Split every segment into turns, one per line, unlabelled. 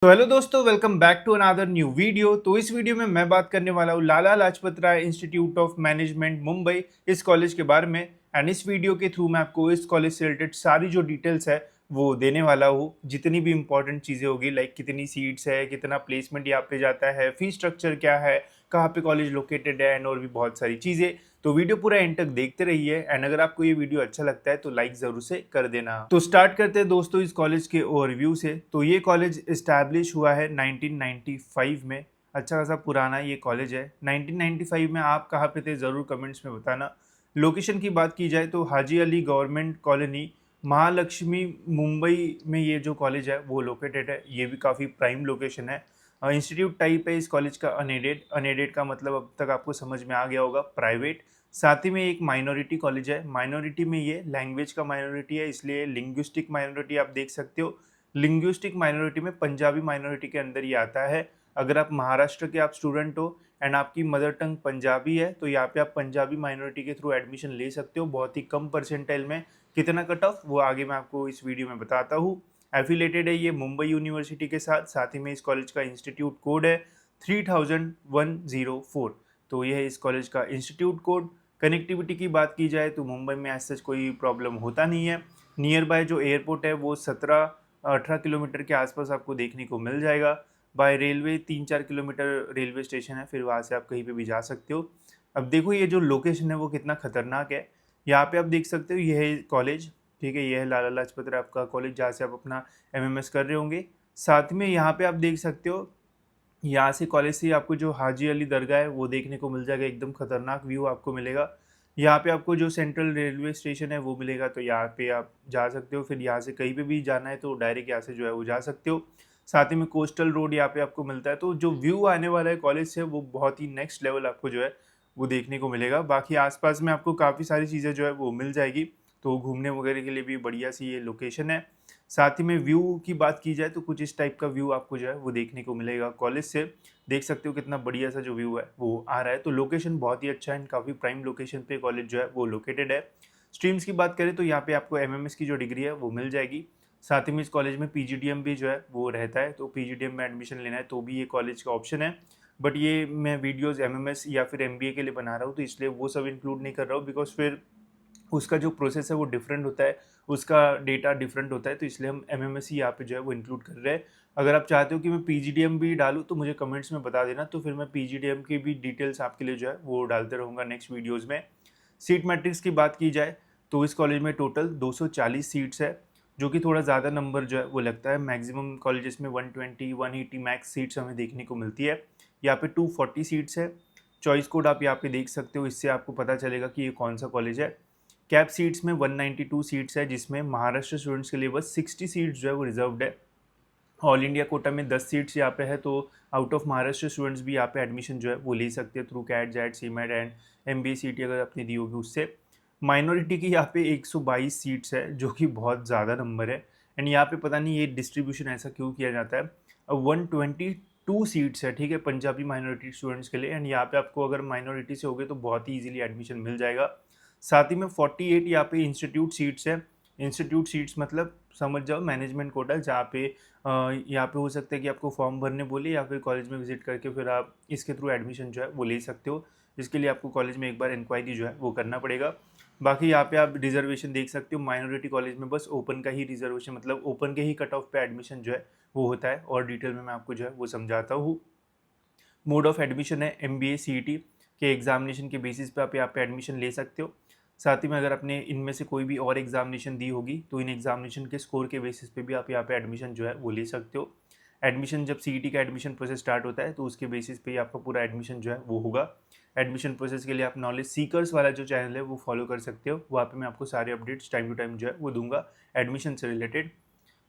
तो हेलो दोस्तों, welcome back to another new video. तो इस वीडियो में मैं बात करने वाला हूँ Lala Lajpat Rai institute of management Mumbai, इस कॉलेज के बारे में। एंड इस वीडियो के थ्रू मैं आपको इस कॉलेज से रिलेटेड सारी जो डिटेल्स है वो देने वाला हूँ। जितनी भी इंपॉर्टेंट चीज़ें होगी, लाइक कितनी सीट्स है, कितना प्लेसमेंट यहाँ पे जाता है, फीस स्ट्रक्चर क्या है, कहाँ पे कॉलेज लोकेटेड है, एंड और भी बहुत सारी चीज़ें। तो वीडियो पूरा एंड तक देखते रहिए। एंड अगर आपको ये वीडियो अच्छा लगता है तो लाइक जरूर से कर देना। तो स्टार्ट करते हैं दोस्तों इस कॉलेज के ओवरव्यू से। तो ये कॉलेज इस्टेब्लिश हुआ है 1995 में। अच्छा खासा पुराना ये कॉलेज है। 1995 में आप कहाँ पे थे ज़रूर कमेंट्स में बताना। लोकेशन की बात की जाए तो हाजी अली गवर्नमेंट कॉलोनी, महालक्ष्मी, मुंबई में ये जो कॉलेज है वो लोकेटेड है। ये भी काफ़ी प्राइम लोकेशन है। इंस्टीट्यूट टाइप है इस कॉलेज का अनएडेड। अनएडेड का मतलब अब तक आपको समझ में आ गया होगा, प्राइवेट। साथ ही में एक माइनॉरिटी कॉलेज है। माइनॉरिटी में ये लैंग्वेज का माइनॉरिटी है, इसलिए लिंग्विस्टिक माइनॉरिटी आप देख सकते हो। लिंग्विस्टिक माइनॉरिटी में पंजाबी माइनॉरिटी के अंदर ये आता है। अगर आप महाराष्ट्र के आप स्टूडेंट हो एंड आपकी मदर टंग पंजाबी है तो यहाँ पे आप पंजाबी माइनॉरिटी के थ्रू एडमिशन ले सकते हो बहुत ही कम परसेंटाइल में। कितना कट ऑफ वो आगे मैं आपको इस वीडियो में बताता हूँ। एफिलेटेड है ये मुंबई यूनिवर्सिटी के साथ। साथ ही में इस कॉलेज का इंस्टीट्यूट कोड है 3104। तो ये है इस कॉलेज का इंस्टीट्यूट कोड। कनेक्टिविटी की बात की जाए तो मुंबई में ऐसा कोई प्रॉब्लम होता नहीं है। नियर बाय जो एयरपोर्ट है वो 17-18 किलोमीटर के आसपास आपको देखने को मिल जाएगा। By railway 3-4 kilometre railway station है, फिर वहाँ से आप कहीं पे भी जा सकते हो। अब देखो ये जो लोकेशन है वो कितना खतरनाक है। यहाँ पे आप देख सकते हो, ये है कॉलेज, ठीक है। ये है लाला लाजपत राय आपका कॉलेज जहाँ से आप अपना एमएमएस कर रहे होंगे। साथ में यहाँ पे आप देख सकते हो, यहाँ से कॉलेज से आपको जो हाजी अली दरगाह है वो देखने को मिल जाएगा। एकदम खतरनाक व्यू आपको मिलेगा। यहाँ पे आपको जो सेंट्रल रेलवे स्टेशन है वो मिलेगा, तो यहाँ पे आप जा सकते हो। फिर यहाँ से कहीं पे भी जाना है तो डायरेक्ट यहाँ से जो है वो जा सकते हो। साथ ही में कोस्टल रोड यहाँ पे आपको मिलता है। तो जो व्यू आने वाला है कॉलेज से वो बहुत ही नेक्स्ट लेवल आपको जो है वो देखने को मिलेगा। बाकी आसपास में आपको काफ़ी सारी चीज़ें जो है वो मिल जाएगी, तो घूमने वगैरह के लिए भी बढ़िया सी ये लोकेशन है। साथ ही में व्यू की बात की जाए तो कुछ इस टाइप का व्यू आपको जो है वो देखने को मिलेगा कॉलेज से। देख सकते हो कितना बढ़िया सा जो व्यू है वो आ रहा है। तो लोकेशन बहुत ही अच्छा है, काफ़ी प्राइम लोकेशन पे कॉलेज जो है वो लोकेटेड है। स्ट्रीम्स की बात करें तो यहाँ पे आपको एमएमएस की जो डिग्री है वो मिल जाएगी। साथ ही में इस कॉलेज में पीजीडीएम भी जो है वो रहता है, तो पीजीडीएम में एडमिशन लेना है तो भी ये कॉलेज का ऑप्शन है। बट ये मैं वीडियोज़ एमएमएस या फिर एमबीए के लिए बना रहा हूँ, तो इसलिए वो सब इंक्लूड नहीं कर रहा हूँ, बिकॉज फिर उसका जो प्रोसेस है वो डिफरेंट होता है, उसका डेटा डिफरेंट होता है। तो इसलिए हम एमएमएस यहाँ पे जो है वो इंक्लूड कर रहे हैं। अगर आप चाहते हो कि मैं पीजीडीएम भी डालूँ तो मुझे कमेंट्स में बता देना, तो फिर मैं पीजीडीएम की भी डिटेल्स आपके लिए जो है वो डालते रहूँगा नेक्स्ट वीडियोज़ में। सीट मैट्रिक्स की बात की जाए तो इस कॉलेज में टोटल 240 सीट्स है, जो कि थोड़ा ज़्यादा नंबर जो है वो लगता है। मैक्सिमम कॉलेजेस में 120-180 मैक्स सीट्स हमें देखने को मिलती है। यहाँ पे 240 सीट्स है। चॉइस कोड आप यहाँ पे देख सकते हो, इससे आपको पता चलेगा कि ये कौन सा कॉलेज है। कैप सीट्स में 192 सीट्स है, जिसमें महाराष्ट्र स्टूडेंट्स के लिए बस 60 सीट्स जो है वो रिजर्व्ड है। ऑल इंडिया कोटा में 10 सीट्स यहाँ पे है, तो आउट ऑफ महाराष्ट्र स्टूडेंट्स भी यहाँ पे एडमिशन जो है वो ले सकते हैं through CAT XAT CMAT and MBA CET अगर अपनी दी होगी उससे। माइनॉरिटी की यहाँ पे 122 सीट्स है, जो कि बहुत ज़्यादा नंबर है। एंड यहाँ पे पता नहीं ये डिस्ट्रीब्यूशन ऐसा क्यों किया जाता है। अब 122 सीट्स है, ठीक है, पंजाबी माइनॉरिटी स्टूडेंट्स के लिए। एंड यहाँ पे आपको अगर माइनॉरिटी से हो गए तो बहुत ही ईजिली एडमिशन मिल जाएगा। साथ ही में 48 यहाँ पे इंस्टीट्यूट सीट्स है। इंस्टीट्यूट सीट्स मतलब समझ जाओ मैनेजमेंट कोटा, जहाँ पे यहाँ पे हो सकता है कि आपको फॉर्म भरने बोले या फिर कॉलेज में विजिट करके फिर आप इसके थ्रू एडमिशन जो है वो ले सकते हो। इसके लिए आपको कॉलेज में एक बार इंक्वायरी जो है वो करना पड़ेगा। बाकी यहाँ पे आप रिजर्वेशन देख सकते हो। माइनॉरिटी कॉलेज में बस ओपन का ही रिजर्वेशन, मतलब ओपन के ही कट ऑफ पे एडमिशन जो है वो होता है। और डिटेल में मैं आपको जो है वो समझाता हूँ। मोड ऑफ एडमिशन है एमबीए सीईटी के एग्जामिनेशन के बेसिस पे आप यहाँ पे एडमिशन ले सकते हो। साथ ही में अगर आपने इनमें से कोई भी और एग्जामिनेशन दी होगी तो इन एग्जामिनेशन के स्कोर के बेसिस पे भी आप यहाँ पे एडमिशन जो है वो ले सकते हो। एडमिशन जब सीईटी का एडमिशन प्रोसेस स्टार्ट होता है तो उसके बेसिस पे ही आपका पूरा एडमिशन जो है वो होगा। एडमिशन प्रोसेस के लिए आप नॉलेज सीकर्स वाला जो चैनल है वो फॉलो कर सकते हो। वहाँ पे मैं आपको सारे अपडेट्स टाइम टू टाइम जो है वो दूंगा एडमिशन से रिलेटेड।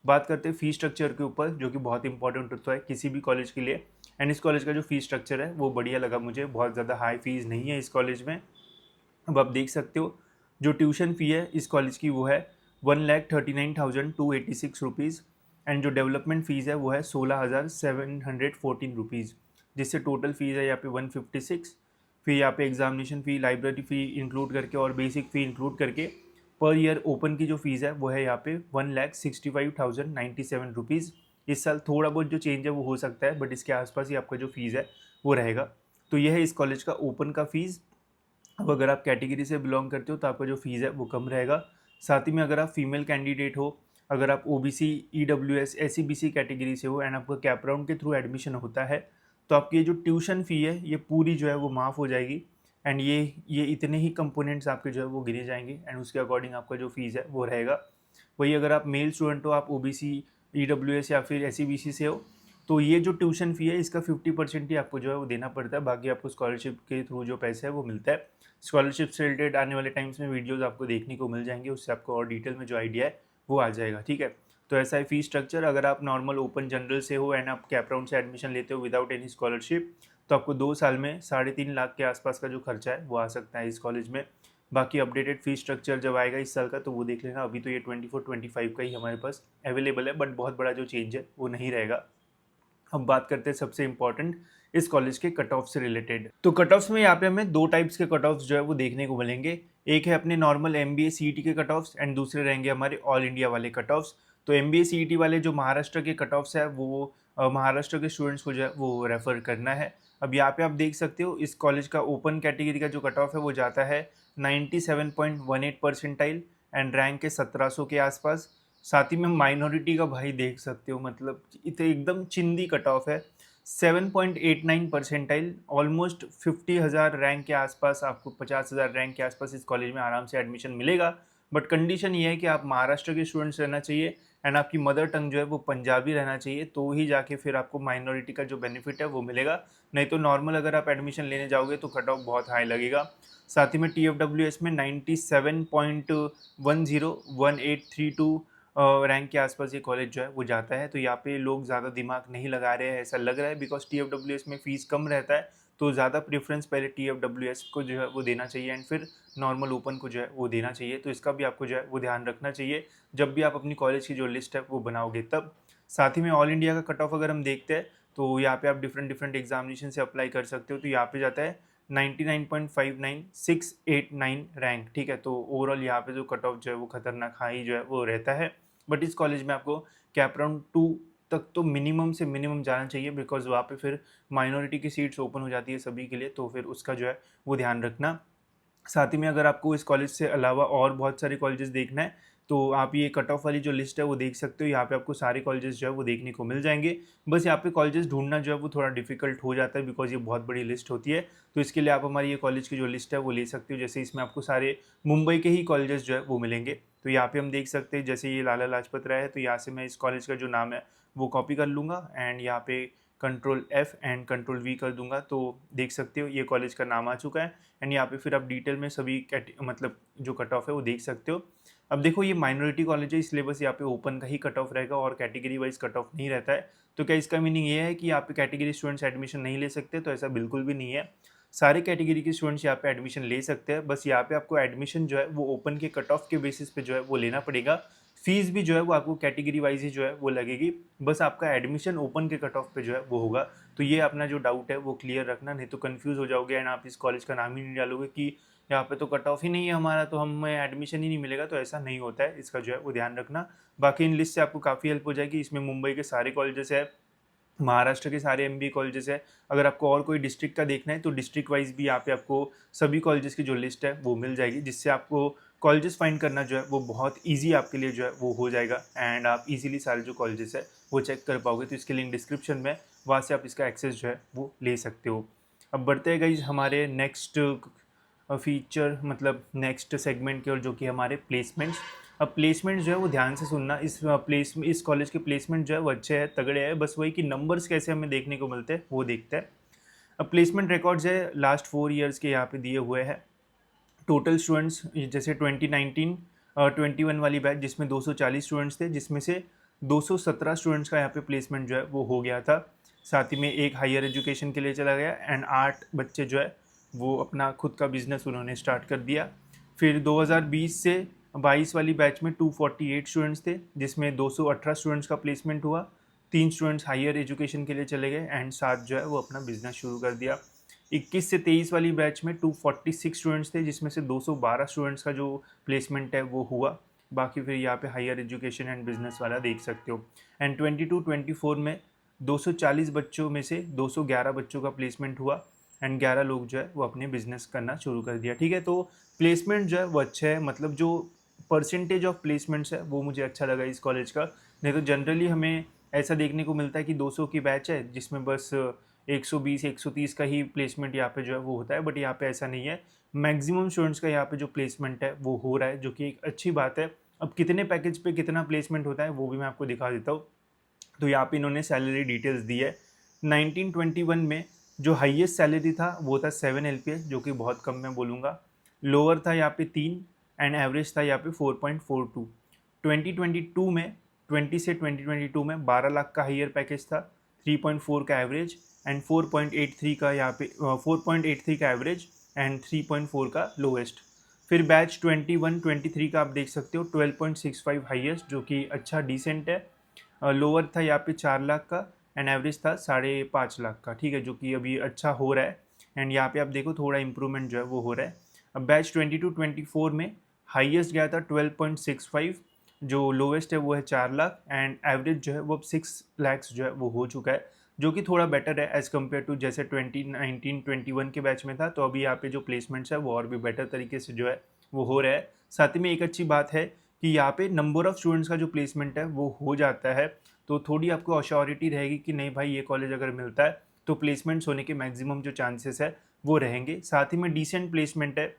बात करते हैं फी स्ट्रक्चर के ऊपर, जो कि बहुत इंपॉर्टेंट होता है किसी भी कॉलेज के लिए। एंड इस कॉलेज का जो फी स्ट्रक्चर है वो बढ़िया लगा मुझे, बहुत ज़्यादा हाई फीस नहीं है इस कॉलेज में। अब आप देख सकते हो जो ट्यूशन फ़ी है इस कॉलेज की वो है 1,39,286 रुपीज़। एंड जो डेवलपमेंट फ़ीस है वो है 16,714 रुपीज़, जिससे टोटल फीस है यहाँ पे 156। फिर यहाँ पे एग्जामिनेशन फ़ी, लाइब्रेरी फ़ी इंक्लूड करके और बेसिक फ़ी इंक्लूड करके पर ईयर ओपन की जो फीस है वो है यहाँ पे 1,65,097 रुपीज़। इस साल थोड़ा बहुत जो चेंज है वो हो सकता है, बट इसके आसपास ही आपका जो फीस है वो रहेगा। तो यह है इस कॉलेज का ओपन का फीस। अब अगर आप कैटेगरी से बिलोंग करते हो तो आपका जो फीस है वो कम रहेगा। साथ ही में अगर आप फीमेल कैंडिडेट हो, अगर आप ओबीसी, ईडब्ल्यूएस, एससीबीसी कैटेगरी से हो एंड आपका कैप राउंड के थ्रू एडमिशन होता है, तो आपकी ये जो ट्यूशन फ़ी है ये पूरी जो है वो माफ़ हो जाएगी। एंड ये इतने ही कंपोनेंट्स आपके जो है वो गिने जाएंगे एंड उसके अकॉर्डिंग आपका जो फीस है वो रहेगा। वही अगर आप मेल स्टूडेंट हो, आप ओबीसी, ईडब्ल्यूएस या फिर एससीबीसी से हो, तो ये जो ट्यूशन फ़ी है इसका 50% ही आपको जो है वो देना पड़ता है, बाकी आपको स्कॉलरशिप के थ्रू जो पैसे है वो मिलता है। स्कॉलरशिप से रिलेटेड आने वाले टाइम्स में वीडियोस आपको देखने को मिल जाएंगे, उससे आपको और डिटेल में जो आइडिया है वो आ जाएगा, ठीक है। तो ऐसा है फीस स्ट्रक्चर। अगर आप नॉर्मल ओपन जनरल से हो एंड आप कैप राउंड से एडमिशन लेते हो विदाउट एनी स्कॉलरशिप, तो आपको 2 साल में 3.5 लाख के आसपास का जो खर्चा है वो आ सकता है इस कॉलेज में। बाकी अपडेटेड फीस स्ट्रक्चर जब आएगा इस साल का तो वो देख लेना। अभी तो ये 24-25 का ही हमारे पास अवेलेबल है, बट बहुत बड़ा जो चेंज है वो नहीं रहेगा। अब बात करते हैं सबसे इम्पॉर्टेंट इस कॉलेज के कट ऑफ से रिलेटेड। तो कट ऑफ्स में यहाँ पे हमें 2 टाइप्स के कट ऑफ्स जो है वो देखने को मिलेंगे। एक है अपने नॉर्मल MBA CET के कट ऑफ्स एंड दूसरे रहेंगे हमारे ऑल इंडिया वाले कट ऑफ्स। तो MBA CET वाले जो महाराष्ट्र के कट ऑफ्स है वो महाराष्ट्र के स्टूडेंट्स को जो है वो रेफर करना है। अब यहाँ पे आप देख सकते हो इस कॉलेज का ओपन कैटेगरी का जो कट ऑफ है वो जाता है 97.18 परसेंटाइल एंड रैंक के 1700 के आसपास। साथ ही में माइनॉरिटी का भाई देख सकते हो, मतलब इतने एकदम चिंदी कट ऑफ है 7.89 परसेंटाइल, ऑलमोस्ट 50,000 रैंक के आसपास, आपको 50,000 रैंक के आसपास इस कॉलेज में आराम से एडमिशन मिलेगा। बट कंडीशन ये है कि आप महाराष्ट्र के स्टूडेंट्स रहना चाहिए एंड आपकी मदर टंग जो है वो पंजाबी रहना चाहिए, तो ही जाके फिर आपको माइनॉरिटी का जो बेनिफिट है वो मिलेगा। नहीं तो नॉर्मल अगर आप एडमिशन लेने जाओगे तो कट ऑफ बहुत हाई लगेगा। साथ ही में TFWS में 97.101832 रैंक के आसपास ये कॉलेज जो है वो जाता है। तो यहाँ पे लोग ज़्यादा दिमाग नहीं लगा रहे हैं ऐसा लग रहा है, बिकॉज TFWS में फ़ीस कम रहता है, तो ज़्यादा प्रेफरेंस पहले TFWS को जो है वो देना चाहिए एंड फिर नॉर्मल ओपन को जो है वो देना चाहिए। तो इसका भी आपको जो है वो ध्यान रखना चाहिए जब भी आप अपनी कॉलेज की जो लिस्ट है वो बनाओगे तब। साथ ही में ऑल इंडिया का कट ऑफ अगर हम देखते हैं तो यहाँ पे आप डिफरेंट एग्जामिनेशन से अप्लाई कर सकते हो। तो यहाँ पे जाता है 99.59689 रैंक, ठीक है। तो ओवरऑल यहाँ पे जो कट ऑफ जो है वो खतरनाक हाई जो है वो रहता है। बट इस कॉलेज में आपको कैप राउंड 2 तक तो मिनिमम से मिनिमम जाना चाहिए, बिकॉज वहाँ पे फिर माइनॉरिटी की सीट्स ओपन हो जाती है सभी के लिए, तो फिर उसका जो है वो ध्यान रखना। साथ ही में अगर आपको इस कॉलेज से अलावा और बहुत सारे कॉलेजेस देखना है तो आप ये कट ऑफ वाली जो लिस्ट है वो देख सकते हो। यहाँ पे आपको सारे कॉलेजेस जो है वो देखने को मिल जाएंगे। बस यहाँ पे कॉलेजेस ढूंढना जो है वो थोड़ा डिफिकल्ट हो जाता है, बिकॉज ये बहुत बड़ी लिस्ट होती है। तो इसके लिए आप हमारी ये कॉलेज की जो लिस्ट है वो ले सकते हो। जैसे इसमें आपको सारे मुंबई के ही कॉलेजेस जो है वो मिलेंगे। तो यहाँ पे हम देख सकते हैं, जैसे ये लाला लाजपत राय है, तो यहाँ से मैं इस कॉलेज का जो नाम है वो कॉपी कर लूँगा एंड यहाँ पे Ctrl+F एंड Ctrl+V कर दूंगा, तो देख सकते हो ये कॉलेज का नाम आ चुका है। एंड यहाँ पे फिर आप डिटेल में सभी मतलब जो कट ऑफ है वो देख सकते हो। अब देखो ये माइनॉरिटी कॉलेज है, इसलिए बस यहाँ पे ओपन का ही कट ऑफ रहेगा और कैटेगरी वाइज कट ऑफ नहीं रहता है। तो क्या इसका मीनिंग ये है कि यहाँ पे कैटेगरी स्टूडेंट्स एडमिशन नहीं ले सकते? तो ऐसा बिल्कुल भी नहीं है। सारे कैटेगरी के स्टूडेंट्स यहाँ पे एडमिशन ले सकते हैं। बस यहाँ पे आपको एडमिशन जो है वो ओपन के कट ऑफ के बेसिस पे जो है वो लेना पड़ेगा। फीस भी जो है वो आपको कैटेगरी वाइज ही जो है वो लगेगी। बस आपका एडमिशन ओपन के कट ऑफ पे जो है वो होगा। तो ये अपना जो डाउट है वो क्लियर रखना, नहीं तो कंफ्यूज हो जाओगे एंड आप इस कॉलेज का नाम ही नहीं डालोगे कि यहाँ पे तो कट ऑफ ही नहीं है हमारा, तो हमें एडमिशन ही नहीं मिलेगा। तो ऐसा नहीं होता है, इसका जो है वो ध्यान रखना। बाकी इन लिस्ट से आपको काफ़ी हेल्प हो जाएगी। इसमें मुंबई के सारे कॉलेजेस है, महाराष्ट्र के सारे MBA कॉलेजेस है। अगर आपको और कोई डिस्ट्रिक्ट का देखना है तो डिस्ट्रिक्ट वाइज भी यहाँ पे आपको सभी कॉलेजेस की जो लिस्ट है वो मिल जाएगी, जिससे आपको कॉलेजेस फाइंड करना जो है वो बहुत इजी आपके लिए जो है वो हो जाएगा एंड आप इजीली सारे जो कॉलेजेस है वो चेक कर पाओगे। तो इसके लिंक डिस्क्रिप्शन में, वहाँ से आप इसका एक्सेस जो है वो ले सकते हो। अब बढ़ते हैं गाइस हमारे नेक्स्ट फीचर मतलब नेक्स्ट सेगमेंट की ओर, जो कि हमारे प्लेसमेंट्स। अब प्लेसमेंट जो है वो ध्यान से सुनना। इस कॉलेज के प्लेसमेंट जो है वो अच्छे हैं, तगड़े हैं। बस वही कि नंबर्स कैसे हमें देखने को मिलते हैं वो देखते हैं। अब प्लेसमेंट रिकॉर्ड्स है लास्ट 4 ईयर्स के यहाँ पे दिए हुए हैं। टोटल स्टूडेंट्स जैसे 2019-21 वाली बैच जिसमें 240 स्टूडेंट्स थे, जिसमें से 217 स्टूडेंट्स का यहाँ पे प्लेसमेंट जो है वो हो गया था। साथ ही में एक हायर एजुकेशन के लिए चला गया एंड 8 बच्चे जो है वो अपना खुद का बिजनेस उन्होंने स्टार्ट कर दिया। फिर 2020 से 22 वाली बैच में 248 स्टूडेंट्स थे, जिसमें 218 स्टूडेंट्स का प्लेसमेंट हुआ। 3 स्टूडेंट्स हायर एजुकेशन के लिए चले गए एंड 7 जो है वो अपना बिजनेस शुरू कर दिया। 21 से 23 वाली बैच में 246 स्टूडेंट्स थे, जिसमें से 212 स्टूडेंट्स का जो प्लेसमेंट है वो हुआ बाकी फिर यहाँ पे हायर एजुकेशन एंड बिजनेस वाला देख सकते हो। एंड 22-24 में 240 बच्चों में से 211 बच्चों का प्लेसमेंट हुआ एंड 11 लोग जो है वो अपने बिजनेस करना शुरू कर दिया। ठीक है, तो प्लेसमेंट जो है वो अच्छा है, मतलब जो परसेंटेज ऑफ प्लेसमेंट्स है वो मुझे अच्छा लगा इस कॉलेज का। नहीं तो जनरली हमें ऐसा देखने को मिलता है कि 200 की बैच है जिसमें बस 120-130 का ही प्लेसमेंट यहाँ पे जो है वो होता है, बट यहाँ पे ऐसा नहीं है। मैक्सिमम स्टूडेंट्स का यहाँ पे जो प्लेसमेंट है वो हो रहा है, जो कि एक अच्छी बात है। अब कितने पैकेज पे कितना प्लेसमेंट होता है वो भी मैं आपको दिखा देता हूँ। तो यहाँ पे इन्होंने सैलरी डिटेल्स दी है। 1921 में जो हाईएस्ट सैलरी था वो था 7 LPA, जो कि बहुत कम मैं बोलूँगा। लोअर था यहाँ पे 3 एंड एवरेज था यहाँ पे 4.42। 2022 में 20 से 2022 में 12 लाख का हायर पैकेज था, 3.4 का एवरेज एंड 4.83 का यहाँ पे 4.83 का एवरेज एंड 3.4 का लोएस्ट। फिर बैच 21-23 का आप देख सकते हो 12.65 हाईएस्ट, जो कि अच्छा डिसेंट है। लोअर था यहाँ पे 4 लाख का एंड एवरेज था 5.5 लाख का। ठीक है, जो कि अभी अच्छा हो रहा है एंड यहाँ पे आप देखो थोड़ा इंप्रूवमेंट जो है वो हो रहा है। अब बैच 22-24 में हाईएस्ट गया था 12.65, जो लोवेस्ट है वो है 4 लाख एंड एवरेज जो है वो अब 6 लैक्स जो है वो हो चुका है, जो कि थोड़ा बेटर है एज़ कम्पेयर टू जैसे 2019-21 के बैच में था। तो अभी यहाँ पे जो प्लेसमेंट्स है वो और भी बेटर तरीके से जो है वो हो रहा है। साथ ही में एक अच्छी बात है कि यहाँ पे नंबर ऑफ़ स्टूडेंट्स का जो प्लेसमेंट है वो हो जाता है, तो थोड़ी आपको अश्योरिटी रहेगी कि नहीं भाई ये कॉलेज अगर मिलता है तो प्लेसमेंट्स होने के मैक्सिमम जो चांसेस है वो रहेंगे। साथ ही में डिसेंट प्लेसमेंट है।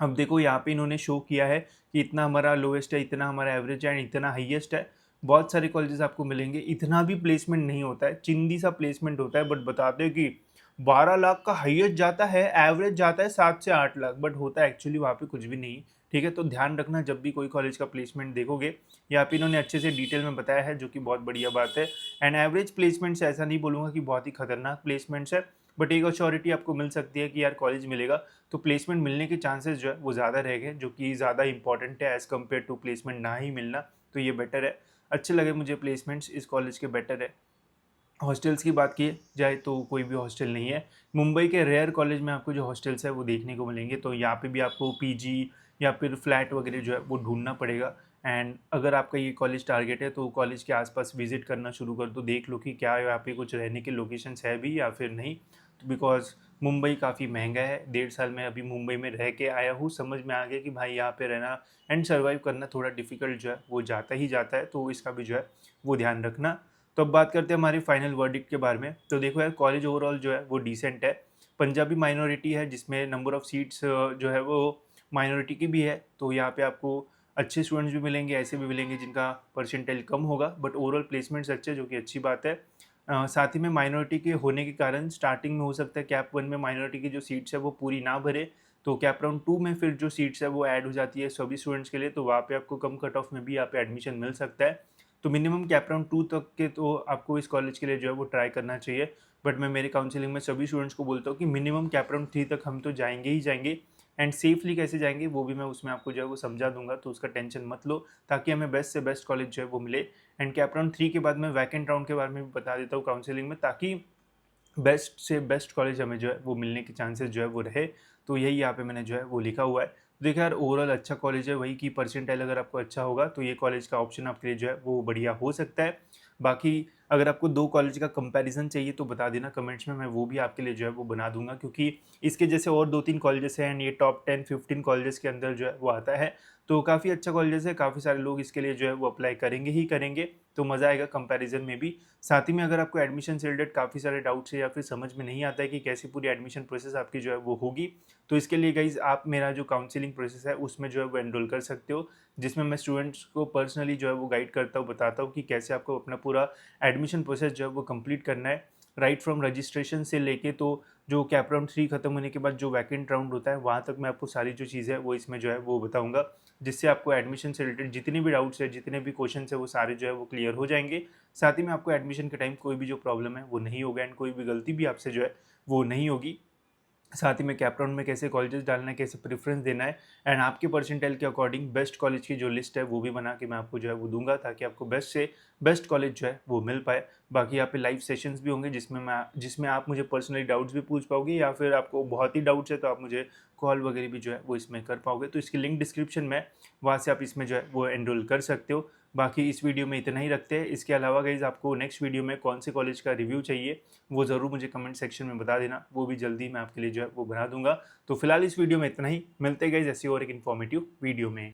अब देखो यहाँ पे इन्होंने शो किया है कि इतना हमारा लोएस्ट है, इतना हमारा एवरेज है एंड इतना हाईएस्ट है। बहुत सारे कॉलेजेस आपको मिलेंगे इतना भी प्लेसमेंट नहीं होता है, चिंदी सा प्लेसमेंट होता है, बट बताते हैं कि 12 लाख का हाईएस्ट जाता है, एवरेज जाता है 7 से 8 लाख, बट होता है एक्चुअली वहाँ पे कुछ भी नहीं। ठीक है, तो ध्यान रखना जब भी कोई कॉलेज का प्लेसमेंट देखोगे, यहाँ पे इन्होंने अच्छे से डिटेल में बताया है, जो कि बहुत बढ़िया बात है। एंड एवरेज प्लेसमेंट्स ऐसा नहीं बोलूँगा कि बहुत ही खतरनाक प्लेसमेंट्स है, बट एक अश्योरिटी आपको मिल सकती है कि यार कॉलेज मिलेगा, तो प्लेसमेंट मिलने के चांसेस जो है वो ज़्यादा रहेंगे, जो कि ज़्यादा इंपॉर्टेंट है एज़ कम्पेयर टू प्लेसमेंट ना ही मिलना। तो ये बेटर है, अच्छे लगे मुझे प्लेसमेंट्स इस कॉलेज के, बेटर है। हॉस्टल्स की बात की जाए तो कोई भी हॉस्टल नहीं है। मुंबई के रेयर कॉलेज में आपको जो हॉस्टल्स है वो देखने को मिलेंगे, तो यहाँ पे भी आपको पीजी या फिर फ्लैट वगैरह जो है वो ढूंढना पड़ेगा। एंड अगर आपका ये कॉलेज टारगेट है तो कॉलेज के आसपास विजिट करना शुरू कर दो, देख लो कि क्या यहाँ पे कुछ रहने के लोकेशंस है भी या फिर नहीं। तो बिकॉज मुंबई काफ़ी महंगा है, 1.5 साल में अभी मुंबई में रह के आया हूँ, समझ में आ गया कि भाई यहाँ पे रहना एंड सर्वाइव करना थोड़ा डिफिकल्ट जो है वो जाता ही जाता है, तो इसका भी जो है वो ध्यान रखना। तो अब बात करते हैं हमारी फाइनल वर्डिक्ट के बारे में। तो देखो यार कॉलेज ओवरऑल जो है वो डिसेंट है। पंजाबी माइनॉरिटी है जिसमें नंबर ऑफ़ सीट्स जो है वो माइनॉरिटी की भी है, तो यहाँ पे आपको अच्छे स्टूडेंट्स भी मिलेंगे, ऐसे भी मिलेंगे जिनका परसेंटाइल कम होगा, बट ओवरऑल प्लेसमेंट्स अच्छे, जो कि अच्छी बात है। साथ ही में माइनॉरिटी के होने के कारण स्टार्टिंग में हो सकता है कैप 1 में माइनॉरिटी की जो सीट्स है वो पूरी ना भरे, तो कैप राउंड 2 में फिर जो सीट्स है वो ऐड हो जाती है सभी स्टूडेंट्स के लिए, तो वहाँ पे आपको कम कट ऑफ में भी यहाँ पे एडमिशन मिल सकता है। तो मिनिमम कैप राउंड 2 तक के तो आपको इस कॉलेज के लिए जो है वो ट्राई करना चाहिए, बट मैं मेरे काउंसलिंग में सभी स्टूडेंट्स को बोलता हूँ कि मिनिमम कैप राउंड 3 तक हम तो जाएंगे ही जाएंगे। एंड सेफली कैसे जाएंगे वो भी मैं उसमें आपको जो है वो समझा दूंगा, तो उसका टेंशन मत लो, ताकि हमें बेस्ट से बेस्ट कॉलेज जो है वो मिले। एंड कैप राउंड 3 के बाद मैं वैकेंट राउंड के बारे में भी बता देता हूँ काउंसलिंग में, ताकि बेस्ट से बेस्ट कॉलेज हमें जो है वो मिलने के चांसेस जो है वो रहे। तो यही यहाँ पे मैंने जो है वो लिखा हुआ है। देखिए यार ओवरऑल अच्छा कॉलेज है, वही की परसेंटाइल अगर आपको अच्छा होगा तो ये कॉलेज का ऑप्शन आपके लिए जो है वो बढ़िया हो सकता है। बाकी अगर आपको 2 कॉलेज का कंपैरिजन चाहिए तो बता देना कमेंट्स में, मैं वो भी आपके लिए जो है वो बना दूंगा, क्योंकि इसके जैसे और 2-3 कॉलेजेस हैं एंड ये टॉप 10-15 कॉलेजेस के अंदर जो है वो आता है, तो काफ़ी अच्छा कॉलेजेस है, काफ़ी सारे लोग इसके लिए जो है वो अप्लाई करेंगे ही करेंगे, तो मज़ा आएगा कंपैरिजन में भी। साथ ही में अगर आपको एडमिशन से रिलेटेड काफ़ी सारे डाउट्स है या फिर समझ में नहीं आता है कि कैसे पूरी एडमिशन प्रोसेस आपकी जो है वो होगी, तो इसके लिए गाइज आप मेरा जो काउंसलिंग प्रोसेस है उसमें जो है वो एनरोल कर सकते हो, जिसमें मैं स्टूडेंट्स को पर्सनली जो है वो गाइड करता हूँ, बताता हूँ कि कैसे आपको अपना पूरा एडमिशन प्रोसेस जो है वो कंप्लीट करना है, राइट फ्रॉम रजिस्ट्रेशन से लेके तो जो कैप राउंड 3 खत्म होने के बाद जो वैकेंट राउंड होता है वहाँ तक मैं आपको सारी जो चीज़ें है वो इसमें जो है वो बताऊँगा, जिससे आपको एडमिशन से रिलेटेड जितने भी डाउट्स है, जितने भी क्वेश्चन है, वो सारे जो है वो क्लियर हो जाएंगे। साथ ही में आपको एडमिशन के टाइम कोई भी जो प्रॉब्लम है वो नहीं होगा एंड कोई भी गलती भी आपसे जो है वो नहीं होगी। साथ ही में कैप राउंड में कैसे कॉलेजेस डालना है, कैसे प्रेफरेंस देना है एंड आपके परसेंटाइल के अकॉर्डिंग बेस्ट कॉलेज की जो लिस्ट है वो भी बना के मैं आपको जो है वो दूंगा, ताकि आपको बेस्ट से बेस्ट कॉलेज जो है वो मिल पाए। बाकी यहाँ पे लाइव सेशंस भी होंगे जिसमें आप मुझे पर्सनली डाउट्स भी पूछ पाओगे, या फिर आपको बहुत ही डाउट्स है तो आप मुझे कॉल वगैरह भी जो है वो इसमें कर पाओगे। तो इसकी लिंक डिस्क्रिप्शन में, वहाँ से आप इसमें जो है वो एनरोल कर सकते हो। बाकी इस वीडियो में इतना ही रखते हैं। इसके अलावा गाइज़ आपको नेक्स्ट वीडियो में कौन से कॉलेज का रिव्यू चाहिए वो ज़रूर मुझे कमेंट सेक्शन में बता देना, वो भी जल्दी मैं आपके लिए जो है वो बना दूंगा। तो फिलहाल इस वीडियो में इतना ही, मिलते हैं गाइज़ ऐसी और एक इन्फॉर्मेटिव वीडियो में।